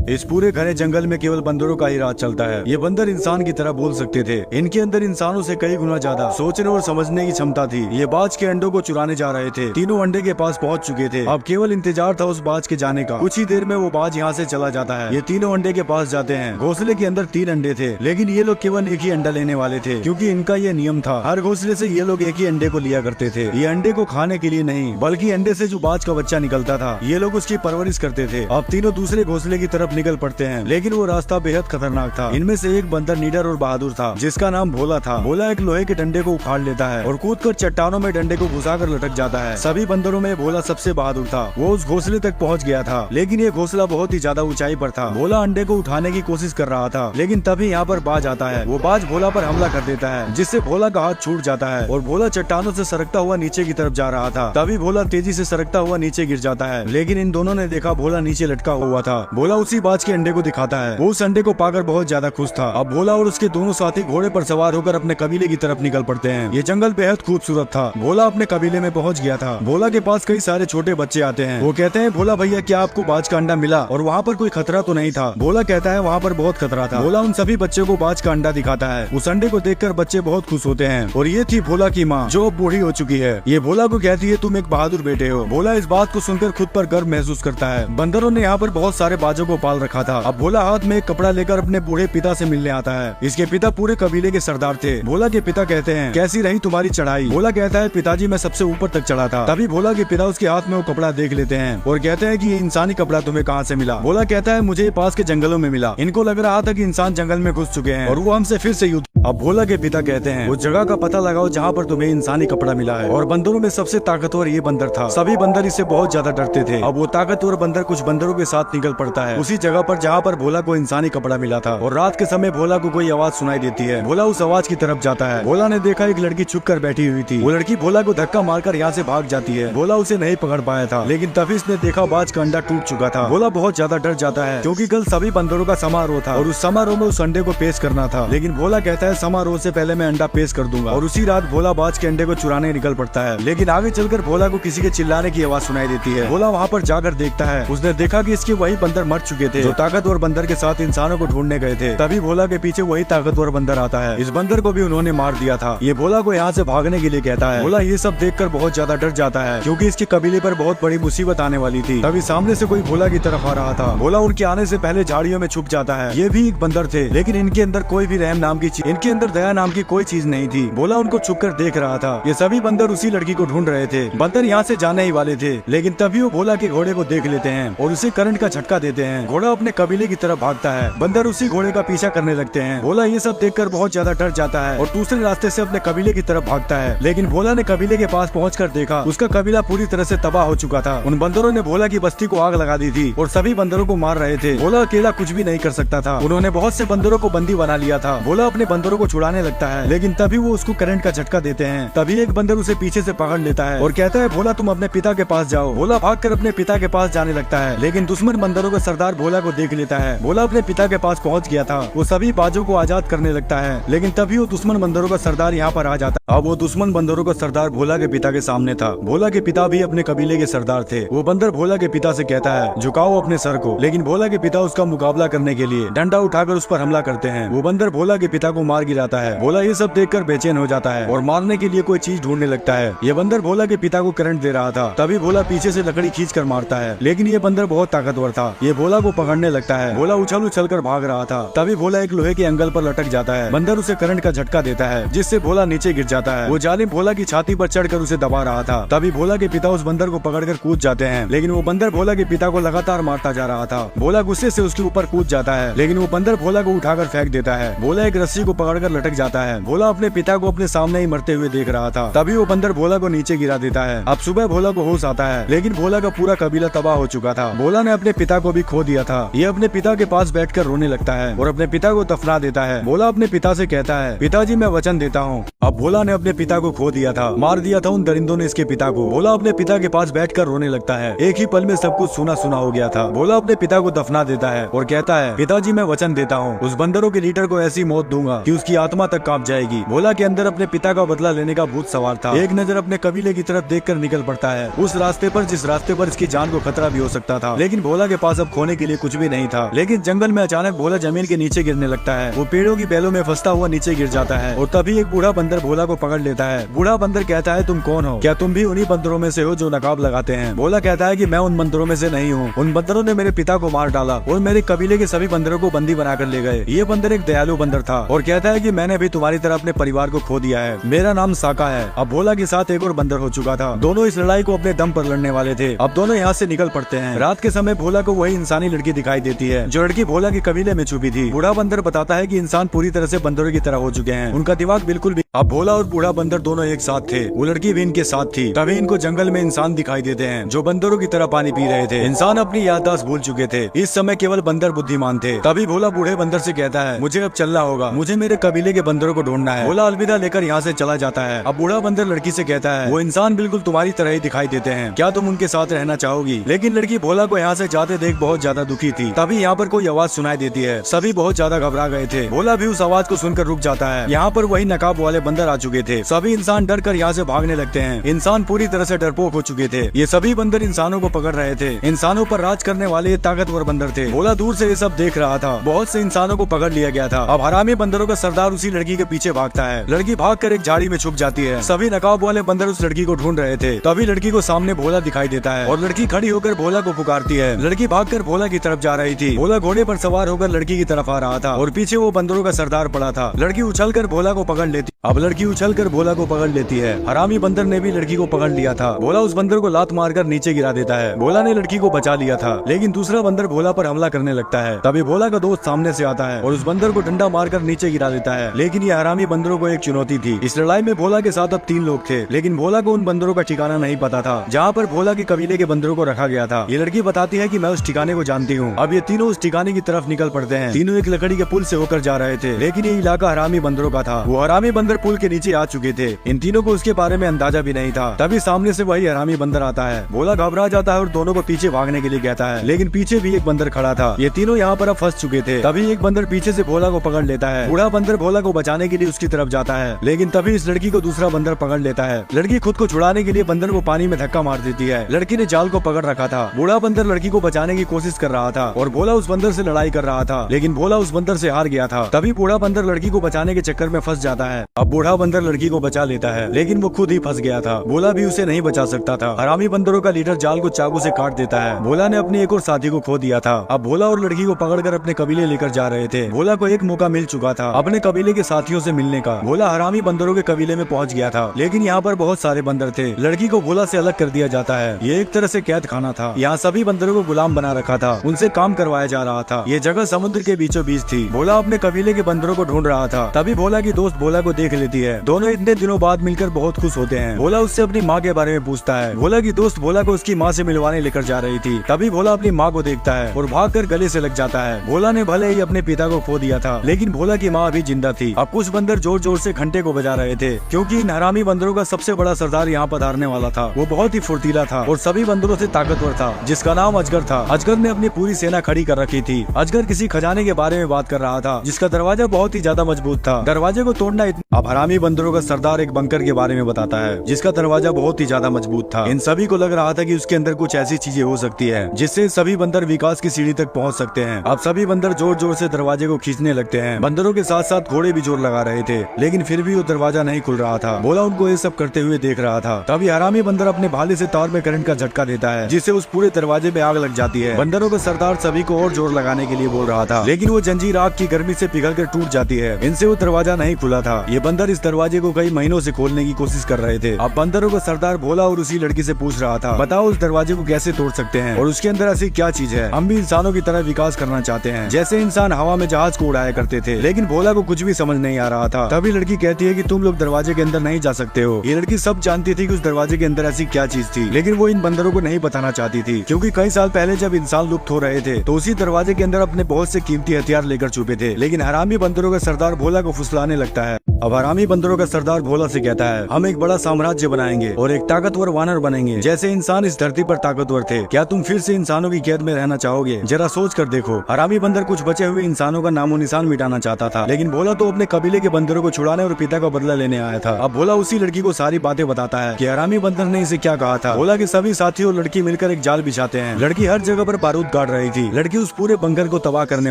इस पूरे घने जंगल में केवल बंदरों का ही राज चलता है। ये बंदर इंसान की तरह बोल सकते थे। इनके अंदर इंसानों से कई गुना ज्यादा सोचने और समझने की क्षमता थी। ये बाज के अंडों को चुराने जा रहे थे। तीनों अंडे के पास पहुंच चुके थे। अब केवल इंतजार था उस बाज के जाने का। कुछ ही देर में वो बाज यहाँ से चला जाता है। ये तीनों अंडे के पास जाते हैं। घोंसले के अंदर 3 अंडे थे, लेकिन ये लोग केवल एक ही अंडा लेने वाले थे, क्योंकि इनका ये नियम था। हर घोंसले से ये लोग एक ही अंडे को लिया करते थे। ये अंडे को खाने के लिए नहीं, बल्कि अंडे से जो बाज का बच्चा निकलता था, ये लोग उसकी परवरिश करते थे। अब तीनों दूसरे घोंसले की तरफ निकल पड़ते हैं, लेकिन वो रास्ता बेहद खतरनाक था। इनमें से एक बंदर निडर और बहादुर था, जिसका नाम भोला था। भोला एक लोहे के डंडे को उखाड़ लेता है और कूदकर चट्टानों में डंडे को घुसाकर लटक जाता है। सभी बंदरों में भोला सबसे बहादुर था। वो उस घोंसले तक पहुंच गया था, लेकिन ये घोंसला बहुत ही ज्यादा ऊंचाई पर था। भोला अंडे को उठाने की कोशिश कर रहा था, लेकिन तभी यहाँ पर बाज आता है। वो बाज भोला पर हमला कर देता है, जिससे भोला का हाथ छूट जाता है और भोला चट्टानों से सरकता हुआ नीचे की तरफ जा रहा था। तभी भोला तेजी से सरकता हुआ नीचे गिर जाता है, लेकिन इन दोनों ने देखा भोला नीचे लटका हुआ था। भोला उसी बाज के अंडे को दिखाता है। वो उस अंडे को पाकर बहुत ज्यादा खुश था। अब भोला और उसके दोनों साथी घोड़े पर सवार होकर अपने कबीले की तरफ निकल पड़ते हैं। ये जंगल बेहद खूबसूरत था। भोला अपने कबीले में पहुंच गया था। भोला के पास कई सारे छोटे बच्चे आते हैं। वो कहते हैं, भोला भैया, क्या आपको बाज का अंडा मिला और वहाँ पर कोई खतरा तो नहीं था? भोला कहता है, वहाँ पर बहुत खतरा था। भोला उन सभी बच्चों को बाज का अंडा दिखाता है। उस अंडे को देखकर बच्चे बहुत खुश होते हैं। और ये थी भोला की माँ, जो अब बूढ़ी हो चुकी है। ये भोला को कहती है, तुम एक बहादुर बेटे हो। भोला इस बात को सुनकर खुद पर गर्व महसूस करता है। बंदरों ने यहाँ पर बहुत सारे बाजों को पाल रखा था। अब भोला हाथ में एक कपड़ा लेकर अपने बूढ़े पिता से मिलने आता है। इसके पिता पूरे कबीले के सरदार थे। भोला के पिता कहते हैं, कैसी रही तुम्हारी चढ़ाई? भोला कहता है, पिताजी मैं सबसे ऊपर तक चढ़ा था। तभी भोला के पिता उसके हाथ में वो कपड़ा देख लेते हैं और कहते हैं कि ये इंसानी कपड़ा तुम्हें कहाँ से मिला? भोला कहता है, मुझे पास के जंगलों में मिला। इनको लग रहा था कि इंसान जंगल में घुस चुके हैं और वो हमसे फिर से युद्ध। अब भोला के पिता कहते हैं, उस जगह का पता लगाओ जहाँ पर तुम्हें इंसानी कपड़ा मिला है। और बंदरों में सबसे ताकतवर ये बंदर था। सभी बंदर इससे बहुत ज्यादा डरते थे। अब वो ताकतवर बंदर कुछ बंदरों के साथ निकल पड़ता है उसी जगह पर जहाँ पर भोला को इंसानी कपड़ा मिला था। और रात के समय भोला को कोई आवाज सुनाई देती है। भोला उस आवाज की तरफ जाता है। भोला ने देखा एक लड़की छुप कर बैठी हुई थी। वो लड़की भोला को धक्का मारकर यहाँ से भाग जाती है। भोला उसे नहीं पकड़ पाया था, लेकिन तभी इसने देखा बाज का अंडा टूट चुका था। भोला बहुत ज्यादा डर जाता है, क्योंकि कल सभी बंदरों का समारोह था और उस समारोह में उस अंडे को पेश करना था। लेकिन भोला कहता है, समारोह से पहले मैं अंडा पेश कर दूंगा। और उसी रात भोला बाज के अंडे को चुराने निकल पड़ता है। लेकिन आगे चलकर भोला को किसी के चिल्लाने की आवाज सुनाई देती है। भोला वहाँ पर जाकर देखता है। उसने देखा कि इसके वही बंदर मर चुके थे, जो ताकतवर बंदर के साथ इंसानों को ढूंढने गए थे। तभी भोला के पीछे वही ताकतवर बंदर आता है। इस बंदर को भी उन्होंने मार दिया था। ये भोला को यहाँ से भागने के लिए कहता है। भोला ये सब देखकर बहुत ज्यादा डर जाता है, क्योंकि इसके कबीले पर बहुत बड़ी मुसीबत आने वाली थी। तभी सामने से कोई भोला की तरफ आ रहा था। भोला उनके आने से पहले झाड़ियों में छुप जाता है। ये भी एक बंदर थे, लेकिन इनके अंदर कोई भी रहम नाम की चीज, इनके अंदर दया नाम की कोई चीज नहीं थी। भोला उनको छुपकर देख रहा था। ये सभी बंदर उसी लड़की को ढूंढ रहे थे। बंदर यहाँ से जाने ही वाले थे, लेकिन तभी वो भोला के घोड़े को देख लेते हैं और उसे करंट का झटका देते हैं। घोड़ा अपने कबीले की तरफ भागता है। बंदर उसी घोड़े का पीछा करने लगते हैं। भोला ये सब देखकर बहुत ज्यादा डर जाता है और दूसरे रास्ते से अपने कबीले की तरफ भागता है। लेकिन भोला ने कबीले के पास पहुंचकर देखा, उसका कबीला पूरी तरह से तबाह हो चुका था। उन बंदरों ने भोला की बस्ती को आग लगा दी थी और सभी बंदरों को मार रहे थे। भोला अकेला कुछ भी नहीं कर सकता था। उन्होंने बहुत से बंदरों को बंदी बना लिया था। भोला अपने बंदरों को छुड़ाने लगता है, लेकिन तभी वो उसको करंट का झटका देते हैं। तभी एक बंदर उसे पीछे से पकड़ लेता है और कहता है, भोला तुम अपने पिता के पास जाओ। भोला भागकर अपने पिता के पास जाने लगता है, लेकिन दुश्मन बंदरों का सरदार भोला को देख लेता है। भोला अपने पिता के पास पहुंच गया था। वो सभी बाजों को आजाद करने लगता है, लेकिन तभी वो दुश्मन बंदरों का सरदार यहाँ पर आ जाता है। अब वो दुश्मन बंदरों का सरदार भोला के पिता के सामने था। भोला के पिता भी अपने कबीले के सरदार थे। वो बंदर भोला के पिता से कहता है, झुकाओ अपने सर को। लेकिन भोला के पिता उसका मुकाबला करने के लिए डंडा उठाकर उस पर हमला करते हैं। वो बंदर भोला के पिता को मार गिराता है। भोला ये सब देखकर बेचैन हो जाता है और मारने के लिए कोई चीज ढूंढने लगता है। ये बंदर भोला के पिता को करंट दे रहा था। तभी भोला पीछे से लकड़ी खींच कर मारता है, लेकिन ये बंदर बहुत ताकतवर था। ये भोला को पकड़ने लगता है। भोला उछल उछल कर भाग रहा था। तभी भोला एक लोहे के एंगल पर लटक जाता है। बंदर उसे करंट का झटका देता है, जिससे भोला नीचे गिर जाता है। वो जालिम भोला की छाती पर चढ़कर उसे दबा रहा था। तभी भोला के पिता उस बंदर को पकड़कर कूद जाते हैं, लेकिन वो बंदर भोला के पिता को लगातार मारता जा रहा था। भोला गुस्से से उसके ऊपर कूद जाता है, लेकिन वो बंदर भोला को उठाकर फेंक देता है। भोला एक रस्सी को पकड़कर लटक जाता है। भोला अपने पिता को अपने सामने ही मरते हुए देख रहा था। तभी वो बंदर भोला को नीचे गिरा देता है। अब सुबह भोला को होश आता है, लेकिन भोला का पूरा कबीला तबाह हो चुका था। भोला ने अपने पिता को भी खो दिया था। ये अपने पिता के पास बैठकर रोने लगता है और अपने पिता को दफना देता है। भोला अपने पिता से कहता है, पिताजी मैं वचन देता हूँ अब भोला ने अपने पिता को खो दिया था, मार दिया था उन दरिंदों ने इसके पिता को। भोला अपने पिता के पास बैठकर रोने लगता है। एक ही पल में सब कुछ सुना सुना हो गया था। भोला अपने पिता को दफना देता है और कहता है, पिताजी मैं वचन देता हूँ उस बंदरों के लीडर को ऐसी मौत दूंगा कि उसकी आत्मा तक कांप जाएगी। भोला के अंदर अपने पिता का बदला लेने का भूत सवार था। एक नजर अपने कबीले की तरफ देखकर निकल पड़ता है, उस रास्ते पर जिस रास्ते पर इसकी जान को खतरा भी हो सकता था। लेकिन भोला के पास अब खोने के लिए कुछ भी नहीं था। लेकिन जंगल में अचानक भोला जमीन के नीचे गिरने लगता है। वो पेड़ों की बेलों में फंसता हुआ नीचे गिर जाता है और तभी एक बूढ़ा बंदर भोला को पकड़ लेता है। बूढ़ा बंदर कहता है, तुम कौन हो? क्या तुम भी उन्हीं बंदरों में से हो जो नकाब लगाते हैं? भोला कहता है कि मैं उन बंदरों में से नहीं हूँ। उन बंदरों ने मेरे पिता को मार डाला और मेरे कबीले के सभी बंदरों को बंदी बनाकर ले गए। ये बंदर एक दयालु बंदर था और कहता है कि मैंने भी तुम्हारी तरह अपने परिवार को खो दिया है। मेरा नाम साका है। अब भोला के साथ एक और बंदर हो चुका था। दोनों इस लड़ाई को अपने दम पर लड़ने वाले थे। अब दोनों यहाँ से निकल पड़ते हैं। रात के समय भोला को वही इंसानी लड़की दिखाई देती है जो लड़की भोला के कबीले में छुपी थी। बूढ़ा बंदर बताता है कि इंसान पूरी तरह से बंदरों की तरह हो चुके हैं, उनका दिमाग बिल्कुल भी। अब भोला और बूढ़ा बंदर दोनों एक साथ थे। वो लड़की भी इनके साथ थी। तभी इनको जंगल में इंसान दिखाई देते हैं जो बंदरों की तरह पानी पी रहे थे। इंसान अपनी याददाश्त भूल चुके थे। इस समय केवल बंदर बुद्धिमान थे। तभी भोला बूढ़े बंदर से कहता है, मुझे अब चलना होगा, मुझे मेरे कबीले के बंदरों को ढूंढना है। भोला अलविदा लेकर यहाँ से चला जाता है। अब बूढ़ा बंदर लड़की से कहता है, वो इंसान बिल्कुल तुम्हारी तरह ही दिखाई देते हैं, क्या तुम उनके साथ रहना चाहोगी? लेकिन लड़की भोला को यहाँ से जाते देख बहुत ज्यादा दुखी थी। तभी यहाँ पर कोई आवाज सुनाई देती है। सभी बहुत ज्यादा घबरा गए थे। भोला भी उस आवाज को सुनकर रुक जाता है। यहाँ पर वही नकाब वाले बंदर आ चुके थे। सभी इंसान डर कर यहाँ से भागने लगते हैं। इंसान पूरी तरह से डरपोक हो चुके थे। ये सभी बंदर इंसानों को पकड़ रहे थे। इंसानों पर राज करने वाले ये ताकतवर बंदर थे। भोला दूर से ये सब देख रहा था। बहुत से इंसानों को पकड़ लिया गया था। अब हरामी बंदरों का सरदार उसी लड़की के पीछे भागता है। लड़की भागकर एक झाड़ी में छुप जाती है। सभी नकाब वाले बंदर उस लड़की को ढूंढ रहे थे। तभी लड़की को सामने भोला दिखाई देता है और लड़की खड़ी होकर भोला को पुकारती है। लड़की भागकर भोला की तरफ जा रही थी। भोला घोड़े पर सवार होकर लड़की की तरफ आ रहा था और पीछे वो बंदरों का सरदार पड़ा था। लड़की उछलकर भोला को पकड़ लेती। अब लड़की उछलकर भोला को पकड़ लेती है। हरामी बंदर ने भी लड़की को पकड़ लिया था। भोला उस बंदर को लात मारकर नीचे गिरा देता है। भोला ने लड़की को बचा लिया था, लेकिन दूसरा बंदर भोला पर हमला करने लगता है। तभी भोला का दोस्त सामने से आता है और उस बंदर को डंडा मारकर नीचे गिरा देता है। लेकिन ये हरामी बंदरों को एक चुनौती थी। इस लड़ाई में भोला के साथ अब 3 लोग थे, लेकिन भोला को उन बंदरों का ठिकाना नहीं पता था जहाँ पर भोला के कबीले के बंदरों को रखा गया था। ये लड़की बताती है कि मैं उस ठिकाने को जानती हूँ। अब ये तीनों उस ठिकाने की तरफ निकल पड़ते हैं। तीनों एक लकड़ी के पुल से होकर जा रहे थे, लेकिन ये इलाका हरामी बंदरों का था। वो हरामी बंदर पुल के नीचे आ चुके थे। इन तीनों को उसके बारे में अंदाजा भी नहीं था। तभी सामने से वही हरामी बंदर आता है। भोला घबरा जाता है और दोनों को पीछे भागने के लिए कहता है, लेकिन पीछे भी एक बंदर खड़ा था। ये तीनों यहाँ पर अब फंस चुके थे। तभी एक बंदर पीछे से भोला को पकड़ लेता है। बूढ़ा बंदर भोला को बचाने के लिए उसकी तरफ जाता है, लेकिन तभी इस लड़की को दूसरा बंदर पकड़ लेता है। लड़की खुद को छुड़ाने के लिए बंदर को पानी में धक्का मार देती है। लड़की ने जाल को पकड़ रखा था। बूढ़ा बंदर लड़की को बचाने की कोशिश कर रहा था और भोला उस बंदर से लड़ाई कर रहा था, लेकिन भोला उस बंदर से हार गया था। तभी बूढ़ा बंदर लड़की को बचाने के चक्कर में फंस जाता है। अब बूढ़ा बंदर लड़की को बचा लेता है, लेकिन वो खुद ही फंस गया था। भोला भी उसे नहीं बचा सकता था। हरामी बंदरों का लीडर जाल को चाकू से काट देता है। भोला ने अपने एक और साथी को खो दिया था। अब भोला और लड़की को पकड़कर अपने कबीले लेकर जा रहे थे। भोला को एक मौका मिल चुका था अपने कबीले के साथियों से मिलने का। भोला हरामी बंदरों के कबीले में पहुंच गया था, लेकिन यहाँ पर बहुत सारे बंदर थे। लड़की को भोला से अलग कर दिया जाता है। ये एक तरह से कैद खाना था। यहाँ सभी बंदरों को गुलाम बना रखा था, उनसे काम करवाया जा रहा था। ये जगह समुद्र के बीचों बीच थी। भोला अपने कबीले के बंदरों को ढूंढ रहा था। तभी भोला की दोस्त भोला को देख लेती है। दोनों इतने दिनों बाद मिलकर बहुत खुश होते हैं। भोला उससे अपनी माँ के बारे में पूछता है। भोला की दोस्त भोला को उसकी माँ से मिलवाने लेकर जा रही थी। तभी भोला अपनी माँ को देखता है और भागकर गले से लग जाता है। भोला ने भले ही अपने पिता को खो दिया था, लेकिन भोला की माँ अभी जिंदा थी। अब कुछ बंदर जोर जोर से घंटे को बजा रहे थे, क्योंकि इन हरामी बंदरों का सबसे बड़ा सरदार यहाँ पधारने वाला था। वो बहुत ही फुर्तीला था और सभी बंदरों से ताकतवर था, जिसका नाम अजगर था। अजगर ने अपनी पूरी सेना खड़ी कर रखी थी। अजगर किसी खजाने के बारे में बात कर रहा था, जिसका दरवाजा बहुत ही ज्यादा मजबूत था। दरवाजे को तोड़ना अब हरामी बंदरों का सरदार एक बंकर के बारे में बताता है, जिसका दरवाजा बहुत ही ज्यादा मजबूत था। इन सभी को लग रहा था कि उसके अंदर कुछ ऐसी चीजें हो सकती है जिससे सभी बंदर विकास की सीढ़ी तक पहुंच सकते हैं। अब सभी बंदर जोर जोर से दरवाजे को खींचने लगते हैं। बंदरों के साथ साथ घोड़े भी जोर लगा रहे थे, लेकिन फिर भी वो दरवाजा नहीं खुल रहा था। भोला उनको ये सब करते हुए देख रहा था। तभी हरामी बंदर अपने भाले से तार में करंट का झटका देता है, जिससे उस पूरे दरवाजे में आग लग जाती है। बंदरों का सरदार सभी को और जोर लगाने के लिए बोल रहा था, लेकिन वो जंजीर आग की गर्मी से पिघलकर टूट जाती है। इनसे वो दरवाजा नहीं खुला था। ये बंदर इस दरवाजे को कई महीनों से खोलने की कोशिश कर रहे थे। अब बंदरों का सरदार भोला और उसी लड़की से पूछ रहा था, बताओ उस दरवाजे को कैसे तोड़ सकते हैं और उसके अंदर ऐसी क्या चीज है। हम भी इंसानों की तरह विकास करना चाहते हैं, जैसे इंसान हवा में जहाज को उड़ाया करते थे। लेकिन भोला को कुछ भी समझ नहीं आ रहा था। तभी लड़की कहती है कि तुम लोग दरवाजे के अंदर नहीं जा सकते हो। ये लड़की सब जानती थी कि उस दरवाजे के अंदर ऐसी क्या चीज थी, लेकिन वो इन बंदरों को नहीं बताना चाहती थी, क्योंकि कई साल पहले जब इंसान लुप्त हो रहे थे तो उसी दरवाजे के अंदर अपने बहुत से कीमती हथियार लेकर छुपे थे। लेकिन हरामी बंदरों का सरदार भोला को फुसलाने लगता है। अब हरामी बंदरों का सरदार भोला से कहता है, हम एक बड़ा साम्राज्य बनाएंगे और एक ताकतवर वानर बनेंगे। जैसे इंसान इस धरती पर ताकतवर थे, क्या तुम फिर से इंसानों की कैद में रहना चाहोगे? जरा सोच कर देखो। हरामी बंदर कुछ बचे हुए इंसानों का नामो निशान मिटाना चाहता था, लेकिन भोला तो अपने कबीले के बंदरों को छुड़ाने और पिता का बदला लेने आया था। अब भोला उसी लड़की को सारी बातें बताता है कि हरामी बंदर ने इसे क्या कहा था। भोला के सभी साथी और लड़की मिलकर एक जाल बिछाते हैं। लड़की हर जगह पर बारूद काट रही थी। लड़की उस पूरे बंकर को तबाह करने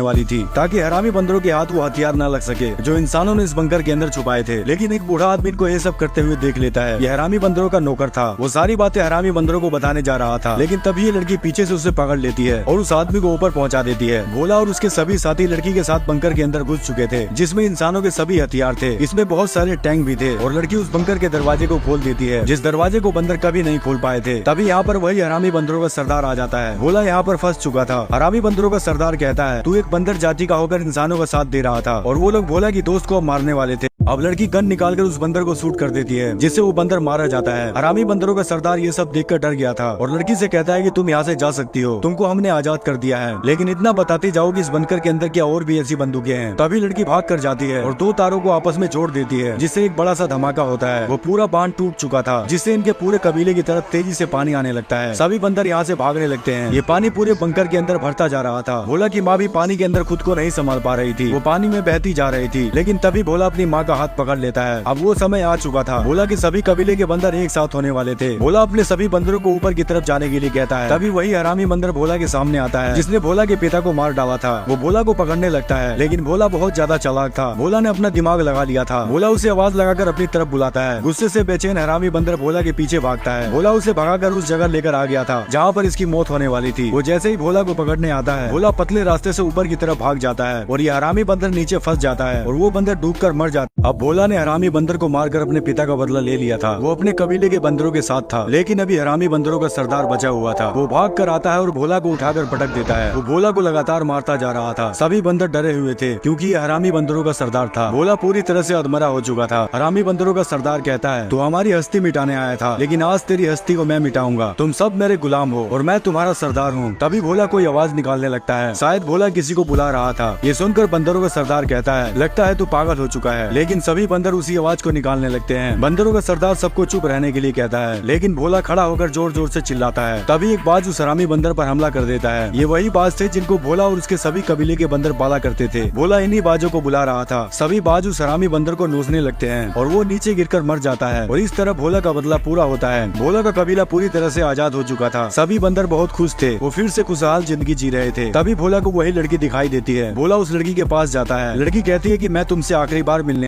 वाली थी, ताकि हरामी बंदरों के हाथ वो हथियार न लग सके जो इंसानों ने इस बंकर के अंदर छुपाए थे। लेकिन एक बूढ़ा आदमी को ये सब करते हुए देख लेता है। ये हरामी बंदरों का नौकर था। वो सारी बातें हरामी बंदरों को बताने जा रहा था, लेकिन तभी ये लड़की पीछे से उसे पकड़ लेती है और उस आदमी को ऊपर पहुंचा देती है। भोला और उसके सभी साथी लड़की के साथ बंकर के अंदर घुस चुके थे, जिसमें इंसानों के सभी हथियार थे। इसमें बहुत सारे टैंक भी थे और लड़की उस बंकर के दरवाजे को खोल देती है, जिस दरवाजे को बंदर कभी नहीं खोल पाए थे। तभी यहाँ पर वही हरामी बंदरों का सरदार आ जाता है। भोला यहाँ पर फंस चुका था। हरामी बंदरों का सरदार कहता है, तू एक बंदर जाति का होकर इंसानों का साथ दे रहा था और वो लोग भोला की दोस्त को अब मारने वाले थे। अब लड़की गन निकालकर उस बंदर को शूट कर देती है, जिससे वो बंदर मारा जाता है। हरामी बंदरों का सरदार ये सब देखकर डर गया था और लड़की से कहता है कि तुम यहाँ से जा सकती हो, तुमको हमने आजाद कर दिया है, लेकिन इतना बताते जाओ कि इस बंकर के अंदर क्या और भी ऐसी बंदूकें हैं। तभी लड़की भाग कर जाती है और दो तारों को आपस में जोड़ देती है, जिससे एक बड़ा सा धमाका होता है। वो पूरा बांध टूट चुका था, जिससे इनके पूरे कबीले की तरफ तेजी से पानी आने लगता है। सभी बंदर यहाँ से भागने लगते हैं। ये पानी पूरे बंकर के अंदर भरता जा रहा था। भोला की माँ भी पानी के अंदर खुद को नहीं संभाल पा रही थी, वो पानी में बहती जा रही थी। लेकिन तभी भोला अपनी माँ का हाथ पकड़ लेता है। अब वो समय आ चुका था। भोला के सभी कबीले के बंदर एक साथ होने वाले थे। भोला अपने सभी बंदरों को ऊपर की तरफ जाने के लिए कहता है। तभी वही हरामी बंदर भोला के सामने आता है, जिसने भोला के पिता को मार डाला था। वो भोला को पकड़ने लगता है, लेकिन भोला बहुत ज्यादा चालाक था। भोला ने अपना दिमाग लगा लिया था। भोला उसे आवाज लगाकर अपनी तरफ बुलाता है। गुस्से से बेचैन हरामी बंदर भोला के पीछे भागता है। भोला उसे भगाकर उस जगह लेकर आ गया था जहाँ पर इसकी मौत होने वाली थी। वो जैसे ही भोला को पकड़ने आता है, भोला पतले रास्ते से ऊपर की तरफ भाग जाता है और ये हरामी बंदर नीचे फंस जाता है और वो बंदर डूबकर मर जाता। अब भोला ने हरामी बंदर को मारकर अपने पिता का बदला ले लिया था। वो अपने कबीले के बंदरों के साथ था, लेकिन अभी हरामी बंदरों का सरदार बचा हुआ था। वो भाग कर आता है और भोला को उठाकर पटक देता है। वो भोला को लगातार मारता जा रहा था। सभी बंदर डरे हुए थे, क्योंकि ये हरामी बंदरों का सरदार था। भोला पूरी तरह से अधमरा हो चुका था। हरामी बंदरों का सरदार कहता है, तू हमारी हस्ती मिटाने आया था, लेकिन आज तेरी हस्ती को मैं मिटाऊंगा। तुम सब मेरे गुलाम हो और मैं तुम्हारा सरदार हूँ। तभी भोला कोई आवाज निकालने लगता है। शायद भोला किसी को बुला रहा था। ये सुनकर बंदरों का सरदार कहता है, लगता है तू पागल हो चुका है। लेकिन सभी बंदर उसी आवाज को निकालने लगते हैं। बंदरों का सरदार सबको चुप रहने के लिए कहता है, लेकिन भोला खड़ा होकर जोर जोर से चिल्लाता है। तभी एक बाज उस हरामी बंदर पर हमला कर देता है। ये वही बाज थे जिनको भोला और उसके सभी कबीले के बंदर पाला करते थे। भोला इन्हीं बाजों को बुला रहा था। सभी बाज उस हरामी बंदर को नोचने लगते हैं और वो नीचे गिरकर मर जाता है और इस तरह भोला का बदला पूरा होता है। भोला का कबीला पूरी तरह से आजाद हो चुका था। सभी बंदर बहुत खुश थे। वो फिर से खुशहाल जिंदगी जी रहे थे। तभी भोला को वही लड़की दिखाई देती है। भोला उस लड़की के पास जाता है। लड़की कहती है कि मैं तुमसे आखिरी बार मिलने